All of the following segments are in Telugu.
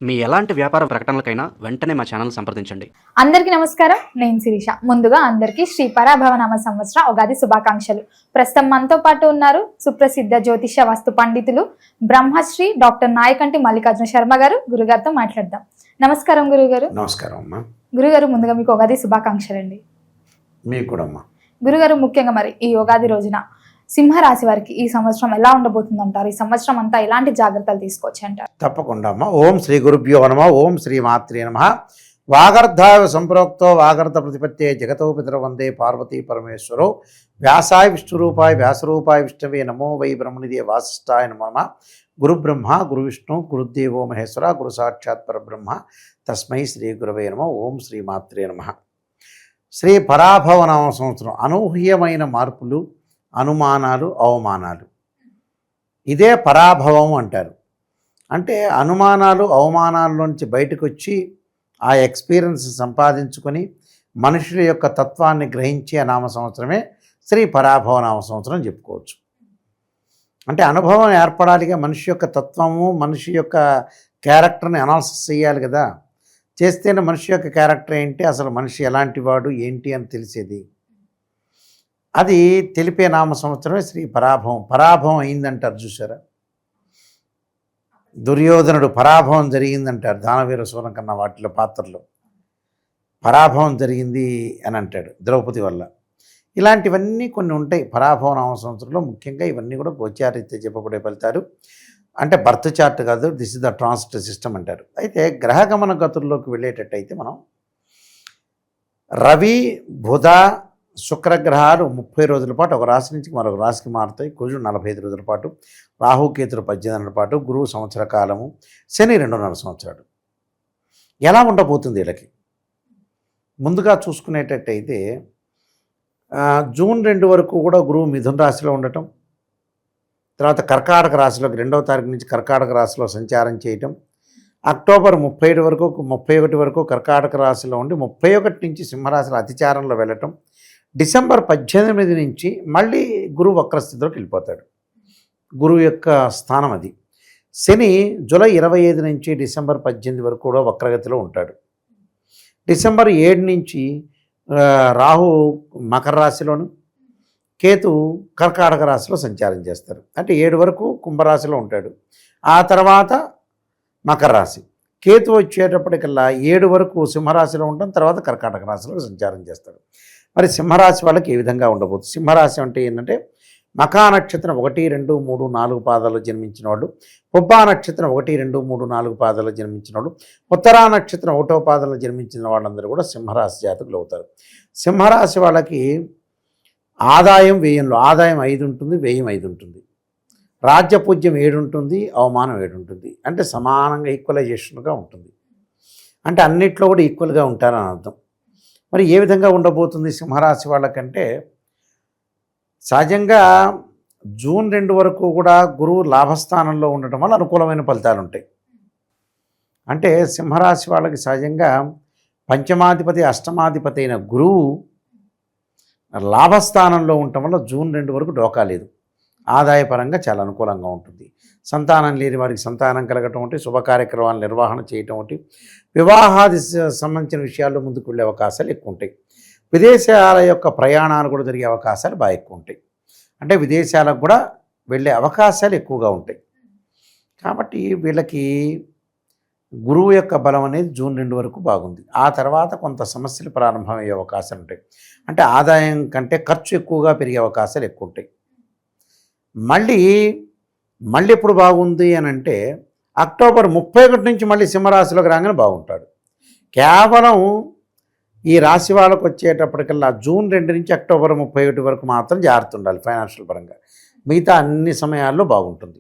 మీ ఎలాంటి వ్యాపార ప్రకటనలకైనా వెంటనే మా ఛానల్ సంప్రదించండి. అందరికీ నమస్కారం. నేను శిరీష. ముందుగా అందరికీ శ్రీ పరాభవనామ సంవత్సర ఉగాది శుభాకాంక్షలు. ప్రస్తుతం మనతో పాటు ఉన్నారు సుప్రసిద్ధ జ్యోతిష వాస్తు పండితులు బ్రహ్మశ్రీ డాక్టర్ నాయకంటి మల్లికార్జున శర్మ గారు. గురుగారితో మాట్లాడదాం. నమస్కారం గురుగారు. నమస్కారం అమ్మా. గురుగారు, ముందుగా మీకు ఉగాది శుభాకాంక్షలు అండి. మీకు కూడా అమ్మా. గురుగారు, ముఖ్యంగా మరి ఈ ఉగాది రోజున సింహరాశి వారికి ఈ సంవత్సరం ఎలా ఉండబోతుంది అంటారు? ఈ సంవత్సరం అంతా ఎలాంటి జాగ్రత్తలు తీసుకోవచ్చు అంటారు? తప్పకుండా అమ్మా. ఓం శ్రీ గురుభ్యో నమః. ఓం శ్రీ మాత్రే నమః. వాగర్ధాయ సంప్రోక్తో వాగర్ధ ప్రతిపత్తే జగతో పితరౌ వందే పార్వతీ పరమేశ్వరో. వ్యాసాయ విష్ణురూపాయ వ్యాసరూపాయ విష్ణవే నమో వై బ్రహ్మనిధే వాసిష్ఠాయ నమో నమః. గురు బ్రహ్మ గురు విష్ణు గురుదేవో మహేశ్వర గురు సాక్షాత్ పరబ్రహ్మ తస్మై శ్రీ గురవే నమః. ఓం శ్రీ మాత్రే నమః. శ్రీ పరాభవనామ సంవత్సరం అనూహ్యమైన మార్పులు, అనుమానాలు, అవమానాలు, ఇదే పరాభవం అంటారు. అంటే అనుమానాలు అవమానాల్లోంచి బయటకు వచ్చి ఆ ఎక్స్పీరియన్స్ సంపాదించుకొని మనుషుల యొక్క తత్వాన్ని గ్రహించే నామ సంవత్సరమే శ్రీ పరాభవనామ సంవత్సరం చెప్పుకోవచ్చు. అంటే అనుభవం ఏర్పడాలిగా, మనిషి యొక్క తత్వము, మనిషి యొక్క క్యారెక్టర్ని అనాలిసిస్ చేయాలి కదా. చేస్తేనే మనిషి యొక్క క్యారెక్టర్ ఏంటి, అసలు మనిషి ఎలాంటి వాడు ఏంటి అని తెలిసేది. అది తెలిపే నామ సంవత్సరమే శ్రీ పరాభవం. పరాభవం అయిందంటారు చూసారా, దుర్యోధనుడు పరాభవం జరిగిందంటారు దానవీర సూరం కన్నా వాటిలో పాత్రలో పరాభవం జరిగింది అని అంటాడు ద్రౌపది వల్ల. ఇలాంటివన్నీ కొన్ని ఉంటాయి పరాభవ నామ సంవత్సరంలో. ముఖ్యంగా ఇవన్నీ కూడా గోచారీత్యా చెప్పబడే ఫలితాలు. అంటే బర్త్ చార్ట్ కాదు, this is the transit system అంటారు. అయితే గ్రహగమన గతుల్లోకి వెళ్ళేటట్టయితే మనం రవి, బుధ, శుక్రగ్రహాలు 30 రోజుల పాటు ఒక రాశి నుంచి మరొక రాశికి మారుతాయి. కుజుడు 45 రోజుల పాటు, రాహుకేతులు 18 నెలల పాటు, గురువు సంవత్సర కాలము, శని 2.5 సంవత్సరాలు. ఎలా ఉండబోతుంది వీళ్ళకి? ముందుగా చూసుకునేటట్టయితే జూన్ 2 వరకు కూడా గురువు మిథున రాశిలో ఉండటం, తర్వాత కర్కాటక రాశిలోకి 2వ తారీఖు నుంచి కర్కాటక రాశిలో సంచారం చేయటం, అక్టోబర్ 31 వరకు కర్కాటక రాశిలో ఉండి 31 నుంచి సింహరాశిలో అతిచారంలో వెళ్ళటం, డిసెంబర్ 18 నుంచి మళ్ళీ గురువు వక్రస్థితిలోకి వెళ్ళిపోతాడు. గురువు యొక్క స్థానం అది. శని జూలై 25 నుంచి డిసెంబర్ 18 వరకు కూడా వక్రగతిలో ఉంటాడు. డిసెంబర్ 7 నుంచి రాహు మకర రాశిలోను, కేతు కర్కాటక రాశిలో సంచారం చేస్తారు. అంటే 7 వరకు కుంభరాశిలో ఉంటాడు. ఆ తర్వాత మకర రాశి. కేతు వచ్చేటప్పటికల్లా 7 వరకు సింహరాశిలో ఉండడం, తర్వాత కర్కాటక రాశిలో సంచారం చేస్తాడు. మరి సింహరాశి వాళ్ళకి ఏ విధంగా ఉండబోతుంది? సింహరాశి అంటే ఏంటంటే మఖా నక్షత్రం 1, 2, 3, 4 పాదాల్లో జన్మించిన వాళ్ళు, పుబ్బా నక్షత్రం 1, 2, 3, 4 పాదాల్లో జన్మించిన వాళ్ళు, ఉత్తరా నక్షత్రం 1వ పాదంలో జన్మించిన వాళ్ళందరూ కూడా సింహరాశి జాతకులు అవుతారు. సింహరాశి వాళ్ళకి ఆదాయం వ్యయంలో ఆదాయం 5 ఉంటుంది, వ్యయం 5 ఉంటుంది. రాజ్యపూజ్యం 7 ఉంటుంది, అవమానం 7 ఉంటుంది. అంటే సమానంగా ఈక్వలైజేషన్గా ఉంటుంది. అంటే అన్నిట్లో కూడా ఈక్వల్గా ఉంటారని అర్థం. మరి ఏ విధంగా ఉండబోతుంది సింహరాశి వాళ్ళకంటే, సహజంగా జూన్ 2 వరకు కూడా గురువు లాభస్థానంలో ఉండటం వల్ల అనుకూలమైన ఫలితాలు ఉంటాయి. అంటే సింహరాశి వాళ్ళకి సహజంగా పంచమాధిపతి, అష్టమాధిపతి అయిన గురువు లాభస్థానంలో ఉండటం వల్ల జూన్ 2 వరకు డోకా లేదు. ఆదాయపరంగా చాలా అనుకూలంగా ఉంటుంది. సంతానం లేని వారికి సంతానం కలగటం ఒకటి, శుభ కార్యక్రమాల నిర్వహణ చేయటం ఒకటి, వివాహాది సంబంధించిన విషయాల్లో ముందుకు వెళ్ళే అవకాశాలు ఎక్కువ ఉంటాయి. విదేశాల యొక్క ప్రయాణాలు కూడా జరిగే అవకాశాలు బాగా ఎక్కువ ఉంటాయి. అంటే విదేశాలకు కూడా వెళ్ళే అవకాశాలు ఎక్కువగా ఉంటాయి. కాబట్టి వీళ్ళకి గురువు యొక్క బలం అనేది జూన్ 2 వరకు బాగుంది. ఆ తర్వాత కొంత సమస్యలు ప్రారంభమయ్యే అవకాశాలు ఉంటాయి. అంటే ఆదాయం కంటే ఖర్చు ఎక్కువగా పెరిగే అవకాశాలు ఎక్కువ ఉంటాయి. మళ్ళీ ఎప్పుడు బాగుంది అని అంటే అక్టోబర్ 31 నుంచి మళ్ళీ సింహరాశిలోకి రాగానే బాగుంటాడు. కేవలం ఈ రాశి వాళ్ళకు వచ్చేటప్పటికల్లా జూన్ 2 నుంచి అక్టోబర్ 31 వరకు మాత్రం జాగ్రత్త ఉండాలి ఫైనాన్షియల్ పరంగా. మిగతా అన్ని సమయాల్లో బాగుంటుంది.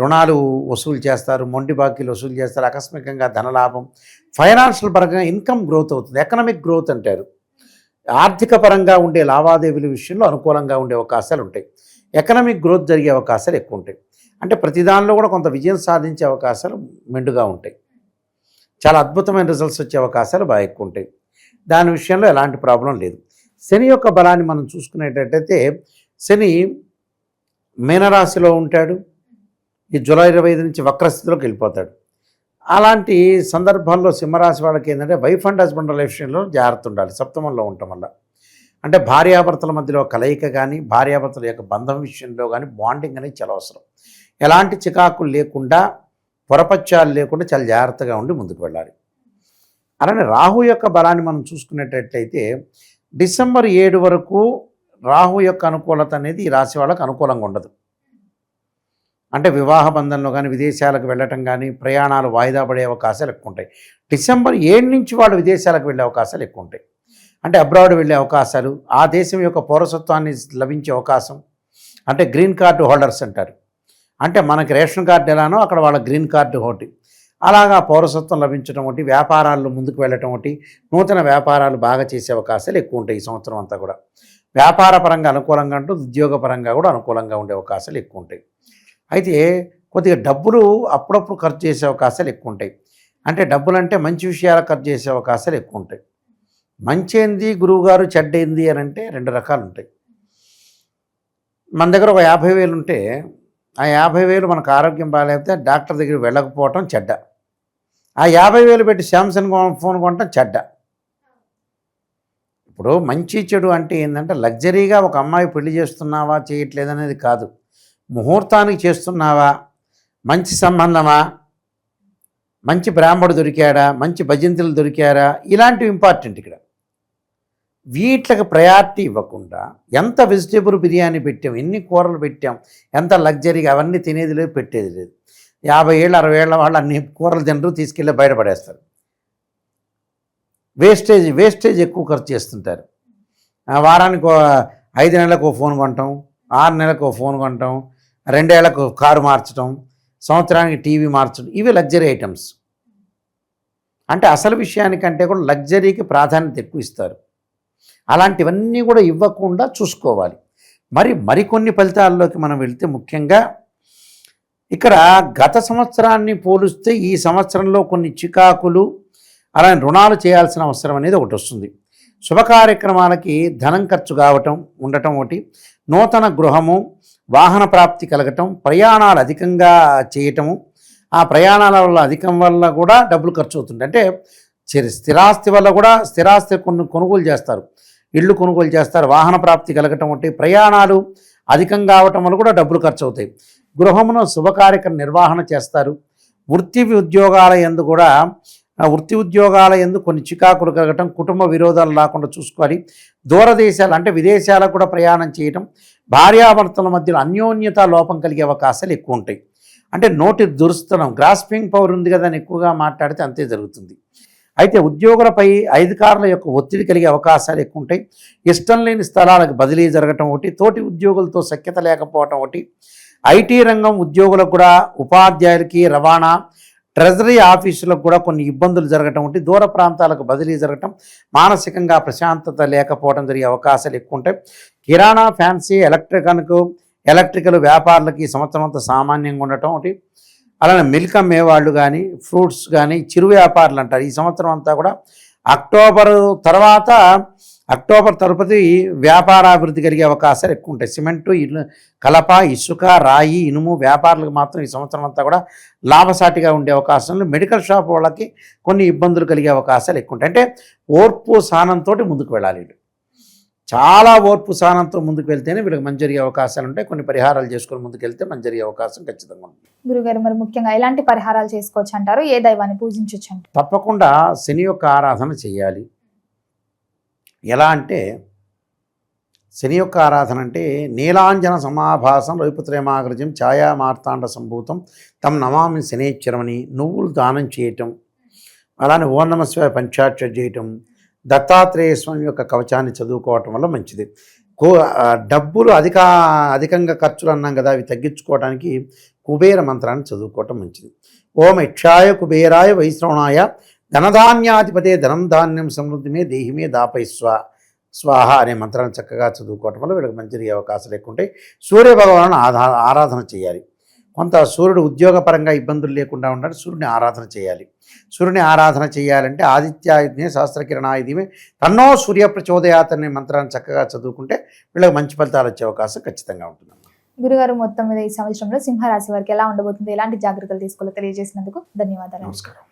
రుణాలు వసూలు చేస్తారు, మొండి బాకీలు వసూలు చేస్తారు, ఆకస్మికంగా ధనలాభం, ఫైనాన్షియల్ పరంగా ఇన్కమ్ గ్రోత్ అవుతుంది. ఎకనామిక్ గ్రోత్ అంటారు. ఆర్థిక పరంగా ఉండే లావాదేవీల విషయంలో అనుకూలంగా ఉండే అవకాశాలు ఉంటాయి. ఎకనామిక్ గ్రోత్ జరిగే అవకాశాలు ఎక్కువ ఉంటాయి. అంటే ప్రతి దానిలో కూడా కొంత విజయం సాధించే అవకాశాలు మెండుగా ఉంటాయి. చాలా అద్భుతమైన రిజల్ట్స్ వచ్చే అవకాశాలు బాగా ఎక్కువ ఉంటాయి. దాని విషయంలో ఎలాంటి ప్రాబ్లం లేదు. శని యొక్క బలాన్ని మనం చూసుకునేటట్టయితే శని మీనరాశిలో ఉంటాడు. ఈ జూలై 25 నుంచి వక్రస్థితిలోకి వెళ్ళిపోతాడు. అలాంటి సందర్భాల్లో సింహరాశి వాళ్ళకి ఏంటంటే వైఫ్ అండ్ హస్బెండ్ రిలేషన్లో జాగ్రత్త ఉండాలి. సప్తమంలో ఉండటం వల్ల అంటే భార్యాభర్తల మధ్యలో కలయిక కానీ భార్యాభర్తల యొక్క బంధం విషయంలో కానీ బాండింగ్ అనేది చాలా అవసరం. ఎలాంటి చికాకులు లేకుండా పొరపత్యాలు లేకుండా చాలా జాగ్రత్తగా ఉండి ముందుకు వెళ్ళాలి. అలానే రాహు యొక్క బలాన్ని మనం చూసుకునేటట్లయితే డిసెంబర్ 7 వరకు రాహు యొక్క అనుకూలత అనేది ఈ రాశి వాళ్ళకు అనుకూలంగా ఉండదు. అంటే వివాహ బంధంలో కానీ విదేశాలకు వెళ్ళటం కానీ ప్రయాణాలు వాయిదా పడే అవకాశాలు ఎక్కువ ఉంటాయి. డిసెంబర్ 7 నుంచి వాళ్ళు విదేశాలకు వెళ్ళే అవకాశాలు ఎక్కువ ఉంటాయి. అంటే అబ్రాడ్ వెళ్ళే అవకాశాలు, ఆ దేశం యొక్క పౌరసత్వాన్ని లభించే అవకాశం, అంటే గ్రీన్ కార్డు హోల్డర్స్ అంటారు. అంటే మనకి రేషన్ కార్డు ఎలానో అక్కడ వాళ్ళ గ్రీన్ కార్డు ఒకటి, అలాగా పౌరసత్వం లభించడం ఒకటి, వ్యాపారాల్లో ముందుకు వెళ్ళటం ఒకటి, నూతన వ్యాపారాలు బాగా చేసే అవకాశాలు ఎక్కువ ఉంటాయి ఈ సంవత్సరం అంతా కూడా. వ్యాపార పరంగా అనుకూలంగా ఉంటూ ఉద్యోగపరంగా కూడా అనుకూలంగా ఉండే అవకాశాలు ఎక్కువ ఉంటాయి. అయితే కొద్దిగా డబ్బులు అప్పుడప్పుడు ఖర్చు చేసే అవకాశాలు ఎక్కువ ఉంటాయి. అంటే డబ్బులు అంటే మంచి విషయాలకు ఖర్చు చేసే అవకాశాలు ఎక్కువ ఉంటాయి. మంచి ఏంది గురువుగారు, చెడ్డ ఏంది అని అంటే 2 రకాలు ఉంటాయి. మన దగ్గర ఒక 50,000 ఉంటే ఆ 50,000 మనకు ఆరోగ్యం బాగాలేకపోతే డాక్టర్ దగ్గరికి వెళ్ళకపోవటం చెడ్డ. ఆ 50,000 పెట్టి శాంసంగ్ ఫోన్ కొనటం చెడ్డ. ఇప్పుడు మంచి చెడు అంటే ఏంటంటే లగ్జరీగా ఒక అమ్మాయి పెళ్లి చేస్తున్నావా చేయట్లేదనేది కాదు, ముహూర్తానికి చేస్తున్నావా, మంచి సంబంధమా, మంచి బ్రాహ్మడు దొరికాడా, మంచి భజంతులు దొరికారా, ఇలాంటివి ఇంపార్టెంట్. ఇక్కడ వీటికి ప్రయారిటీ ఇవ్వకుండా ఎంత వెజిటేబుల్ బిర్యానీ పెట్టాం, ఎన్ని కూరలు పెట్టాం, ఎంత లగ్జరీగా, అవన్నీ తినేది లేదు పెట్టేది లేదు. 50 ఏళ్ళు 60 ఏళ్ళ వాళ్ళు అన్ని కూరలు తినరు, తీసుకెళ్ళి బయటపడేస్తారు. వేస్టేజ్ ఎక్కువ ఖర్చు చేస్తుంటారు. వారానికి 5 నెలలకు ఒక ఫోన్ కొంటాం, 6 నెలలకు ఒక ఫోన్ కొంటాం, 2 ఏళ్లకు కారు మార్చడం, సంవత్సరానికి టీవీ మార్చడం, ఇవి లగ్జరీ ఐటమ్స్. అంటే అసలు విషయానికంటే కూడా లగ్జరీకి ప్రాధాన్యత ఎక్కువ ఇస్తారు. అలాంటివన్నీ కూడా ఇవ్వకుండా చూసుకోవాలి. మరికొన్ని ఫలితాల్లోకి మనం వెళ్తే ముఖ్యంగా ఇక్కడ గత సంవత్సరాన్ని పోలిస్తే ఈ సంవత్సరంలో కొన్ని చికాకులు, అలానే రుణాలు చేయాల్సిన అవసరం అనేది ఒకటి వస్తుంది. శుభ కార్యక్రమాలకి ధనం ఖర్చు కావటం ఉండటం ఒకటి, నూతన గృహము, వాహన ప్రాప్తి కలగటం, ప్రయాణాలు అధికంగా చేయటము, ఆ ప్రయాణాల వల్ల అధికం వల్ల కూడా డబ్బులు ఖర్చు అవుతుంది. అంటే స్థిరాస్తి వల్ల కూడా స్థిరాస్తి కొనుగోలు చేస్తారు, ఇళ్ళు కొనుగోలు చేస్తారు, వాహన ప్రాప్తి కలగటం ఒకటి, ప్రయాణాలు అధికంగా అవటం వల్ల కూడా డబ్బులు ఖర్చు అవుతాయి. గృహమును శుభకార్యక్రమ నిర్వహణ చేస్తారు. వృత్తి ఉద్యోగాల యందు కొన్ని చికాకులు కలగటం, కుటుంబ విరోధాలు రాకుండా చూసుకోవాలి. దూరదేశాలు అంటే విదేశాలకు కూడా ప్రయాణం చేయటం, భార్యాభర్తల మధ్యలో అన్యోన్యత లోపం కలిగే అవకాశాలు ఎక్కువ ఉంటాయి. అంటే నోటి దురుస్తనం, గ్రాస్పింగ్ పవర్ ఉంది కదా అని ఎక్కువగా మాట్లాడితే అంతే జరుగుతుంది. అయితే ఉద్యోగులపై అధికారుల యొక్క ఒత్తిడి కలిగే అవకాశాలు ఎక్కువ ఉంటాయి. ఇష్టం లేని స్థలాలకు బదిలీ జరగటం ఒకటి, తోటి ఉద్యోగులతో సఖ్యత లేకపోవటం ఒకటి, ఐటీ రంగం ఉద్యోగులకు కూడా, ఉపాధ్యాయులకి, రవాణా, ట్రెజరీ ఆఫీసులకు కూడా కొన్ని ఇబ్బందులు జరగటం ఒకటి, దూర ప్రాంతాలకు బదిలీ జరగటం, మానసికంగా ప్రశాంతత లేకపోవడం జరిగే అవకాశాలు ఎక్కువ ఉంటాయి. కిరాణా, ఫ్యాన్సీ, ఎలక్ట్రికల్ వ్యాపారులకి సంవత్సరం అంతా సామాన్యంగా ఉండటం ఒకటి, అలానే మిల్క్ అమ్మేవాళ్ళు కానీ, ఫ్రూట్స్ కానీ, చిరు వ్యాపారులు అంటారు, ఈ సంవత్సరం అంతా కూడా అక్టోబర్ తరుపతి వ్యాపారాభివృద్ధి కలిగే అవకాశాలు ఎక్కువ ఉంటాయి. సిమెంటు, కలప, ఇసుక, రాయి, ఇనుము వ్యాపారులకు మాత్రం ఈ సంవత్సరం అంతా కూడా లాభసాటిగా ఉండే అవకాశాలు, మెడికల్ షాప్ వాళ్ళకి కొన్ని ఇబ్బందులు కలిగే అవకాశాలు ఎక్కువ ఉంటాయి. అంటే ఓర్పు సహనంతో ముందుకు వెళ్ళాలి. చాలా ఓర్పు సహనంతో ముందుకు వెళ్తేనే వీళ్ళకి మంచి జరిగే అవకాశాలు ఉంటాయి. కొన్ని పరిహారాలు చేసుకొని ముందుకు వెళ్తే మంచి జరిగే అవకాశం ఖచ్చితంగా ఉంటుంది. గురుగారు, మరి ముఖ్యంగా ఎలాంటి పరిహారాలు చేసుకోవచ్చు అంటారు? ఏ దైవాన్ని పూజించవచ్చు అంటారు? తప్పకుండా శని యొక్క ఆరాధన చేయాలి. ఎలా అంటే శని యొక్క ఆరాధన అంటే నీలాంజన సమాభాసం రవిపుత్రేమాగ్రజం ఛాయా మార్తాండ సంభూతం తం నమామి శనేశ్వరమని నువ్వులు దానం చేయటం, అలానే ఓం నమః శివాయ పంచాక్షర చేయటం, దత్తాత్రేయ స్వామి యొక్క కవచాన్ని చదువుకోవటం వల్ల మంచిది. డబ్బులు అధికంగా ఖర్చులు అన్నాం కదా, అవి తగ్గించుకోవడానికి కుబేర మంత్రాన్ని చదువుకోవటం మంచిది. ఓం యక్షాయ కుబేరాయ వైశ్రవణాయ ధనధాన్యాధిపతే ధనం ధాన్యం సమృద్ధిమే దేహిమే దాపై స్వాహ అనే మంత్రాన్ని చక్కగా చదువుకోవటం వల్ల వీళ్ళకి మంచి జరిగే అవకాశాలు ఎక్కువ ఉంటాయి. సూర్య భగవాను ఆరాధన చేయాలి. కొంత సూర్యుడు ఉద్యోగపరంగా ఇబ్బందులు లేకుండా ఉండాలి, సూర్యుని ఆరాధన చేయాలి. సూర్యుని ఆరాధన చేయాలంటే ఆదిత్యాయుధే సహస్రకిరణాయుధమే తన్నో సూర్య ప్రచోదయాత్ అనే మంత్రాన్ని చక్కగా చదువుకుంటే వీళ్ళకి మంచి ఫలితాలు వచ్చే అవకాశం ఖచ్చితంగా ఉంటుంది. గురుగారు మొత్తం మీద ఈ సంవత్సరంలో సింహరాశి వారికి ఎలా ఉండబోతుంది, ఎలాంటి జాగ్రత్తలు తీసుకోవాలో తెలియజేసినందుకు ధన్యవాదాలు. నమస్కారం.